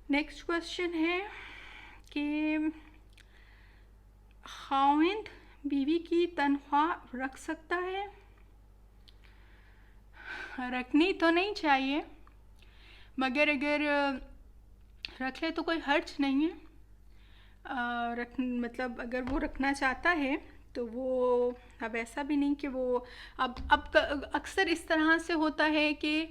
Next question ہے کہ خاوند بیوی کی تنخواہ رکھ سکتا ہے؟ رکھنی تو نہیں چاہیے، مگر اگر رکھ لے تو کوئی حرج نہیں ہے۔ مطلب اگر وہ رکھنا چاہتا ہے تو وہ اب ایسا بھی نہیں کہ وہ اب اکثر اس طرح سے ہوتا ہے کہ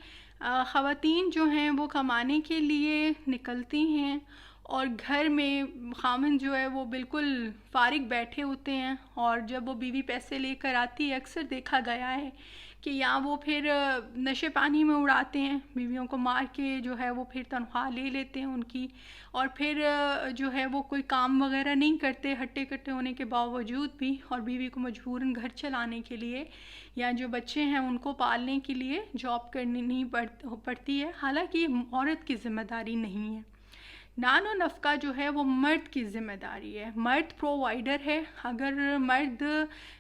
خواتین جو ہیں وہ کمانے کے لیے نکلتی ہیں اور گھر میں خامن جو ہے وہ بالکل فارغ بیٹھے ہوتے ہیں، اور جب وہ بیوی پیسے لے کر آتی ہے اکثر دیکھا گیا ہے کہ یا وہ پھر نشے پانی میں اڑاتے ہیں، بیویوں کو مار کے جو ہے وہ پھر تنخواہ لے لیتے ہیں ان کی، اور پھر جو ہے وہ کوئی کام وغیرہ نہیں کرتے ہٹے کٹے ہونے کے باوجود بھی، اور بیوی کو مجبوراً گھر چلانے کے لیے یا جو بچے ہیں ان کو پالنے کے لیے جاب کرنی نہیں پڑتی ہے، حالانکہ یہ عورت کی ذمہ داری نہیں ہے۔ نان و نفقہ جو ہے وہ مرد کی ذمہ داری ہے، مرد پرووائیڈر ہے۔ اگر مرد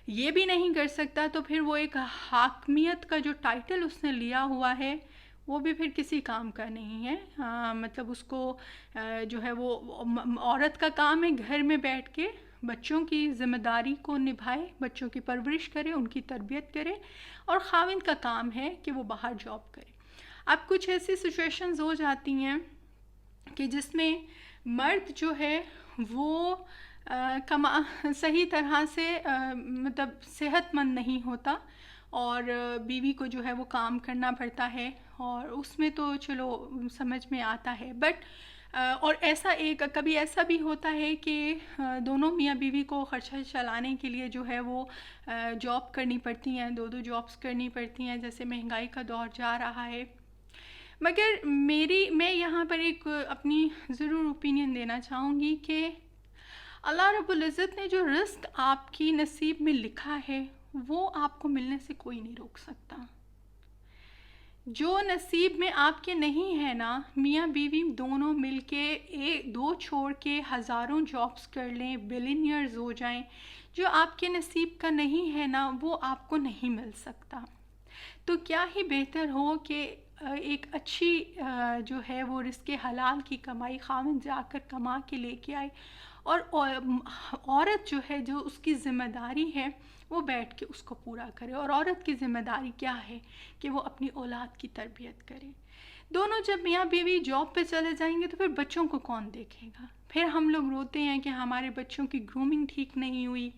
یہ بھی نہیں کر سکتا تو پھر وہ ایک حاکمیت کا جو ٹائٹل اس نے لیا ہوا ہے وہ بھی پھر کسی کام کا نہیں ہے۔ مطلب اس کو جو ہے وہ عورت کا کام ہے گھر میں بیٹھ کے بچوں کی ذمہ داری کو نبھائے، بچوں کی پرورش کرے، ان کی تربیت کرے، اور خاوند کا کام ہے کہ وہ باہر جاب کرے۔ اب کچھ ایسی سچویشنز ہو جاتی ہیں کہ جس میں مرد جو ہے وہ صحیح طرح سے مطلب صحت مند نہیں ہوتا، اور بیوی کو جو ہے وہ کام کرنا پڑتا ہے، اور اس میں تو چلو سمجھ میں آتا ہے، بٹ اور کبھی ایسا بھی ہوتا ہے کہ دونوں میاں بیوی کو خرچہ چلانے کے لیے جو ہے وہ جاب کرنی پڑتی ہیں، دو جابس کرنی پڑتی ہیں، جیسے مہنگائی کا دور جا رہا ہے۔ مگر میں یہاں پر ایک اپنی ضرور اوپینین دینا چاہوں گی کہ اللہ رب العزت نے جو رزق آپ کی نصیب میں لکھا ہے وہ آپ کو ملنے سے کوئی نہیں روک سکتا۔ جو نصیب میں آپ کے نہیں ہے نا، میاں بیوی دونوں مل کے دو چھوڑ کے ہزاروں جابس کر لیں، بلینئرز ہو جائیں، جو آپ کے نصیب کا نہیں ہے نا وہ آپ کو نہیں مل سکتا۔ تو کیا ہی بہتر ہو کہ ایک اچھی جو ہے وہ رزق حلال کی کمائی خاوند جا کر کما کے لے کے آئے، اور عورت جو ہے جو اس کی ذمہ داری ہے وہ بیٹھ کے اس کو پورا کرے۔ اور عورت کی ذمہ داری کیا ہے کہ وہ اپنی اولاد کی تربیت کرے۔ دونوں جب میاں بیوی جاب پہ چلے جائیں گے تو پھر بچوں کو کون دیکھے گا؟ پھر ہم لوگ روتے ہیں کہ ہمارے بچوں کی گرومنگ ٹھیک نہیں ہوئی۔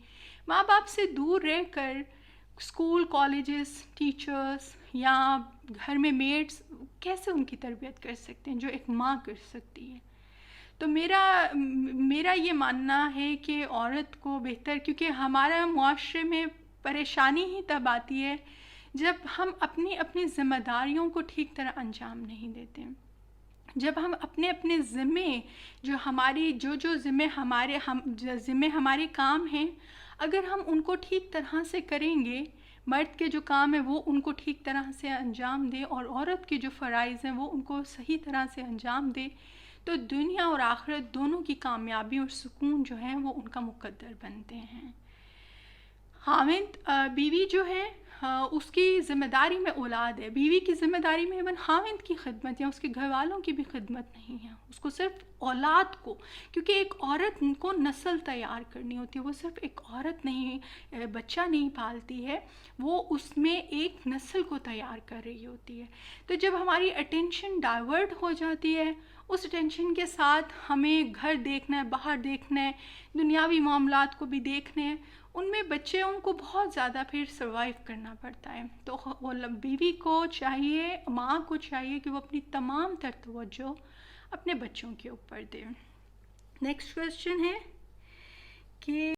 ماں باپ سے دور رہ کر اسکول، کالجز، ٹیچرز یا گھر میں میڈس کیسے ان کی تربیت کر سکتے ہیں جو ایک ماں کر سکتی ہے؟ تو میرا یہ ماننا ہے کہ عورت کو بہتر، کیونکہ ہمارا معاشرے میں پریشانی ہی تب آتی ہے جب ہم اپنی ذمہ داریوں کو ٹھیک طرح انجام نہیں دیتے، جب ہم اپنے ذمے جو ذمے ہمارے کام ہیں اگر ہم ان کو ٹھیک طرح سے کریں گے، مرد کے جو کام ہے وہ ان کو ٹھیک طرح سے انجام دے اور عورت کے جو فرائض ہیں وہ ان کو صحیح طرح سے انجام دے، تو دنیا اور آخرت دونوں کی کامیابی اور سکون جو ہے وہ ان کا مقدر بنتے ہیں۔ خاوند بیوی جو ہے اس کی ذمہ داری میں اولاد ہے، بیوی کی ذمہ داری میں ایون خاوند کی خدمت یا اس کے گھر والوں کی بھی خدمت نہیں ہے، اس کو صرف اولاد کو، کیونکہ ایک عورت کو نسل تیار کرنی ہوتی ہے، وہ صرف ایک عورت نہیں بچہ نہیں پالتی ہے، وہ اس میں ایک نسل کو تیار کر رہی ہوتی ہے۔ تو جب ہماری اٹینشن ڈائیورٹ ہو جاتی ہے، اس اٹینشن کے ساتھ ہمیں گھر دیکھنا ہے، باہر دیکھنا ہے، دنیاوی معاملات کو بھی دیکھنے ہیں، ان میں بچوں کو بہت زیادہ پھر سروائیو کرنا پڑتا ہے۔ تو بیوی کو چاہیے، ماں کو چاہیے کہ وہ اپنی تمام تر توجہ اپنے بچوں کے اوپر دے۔ نیکسٹ کویسچن ہے کہ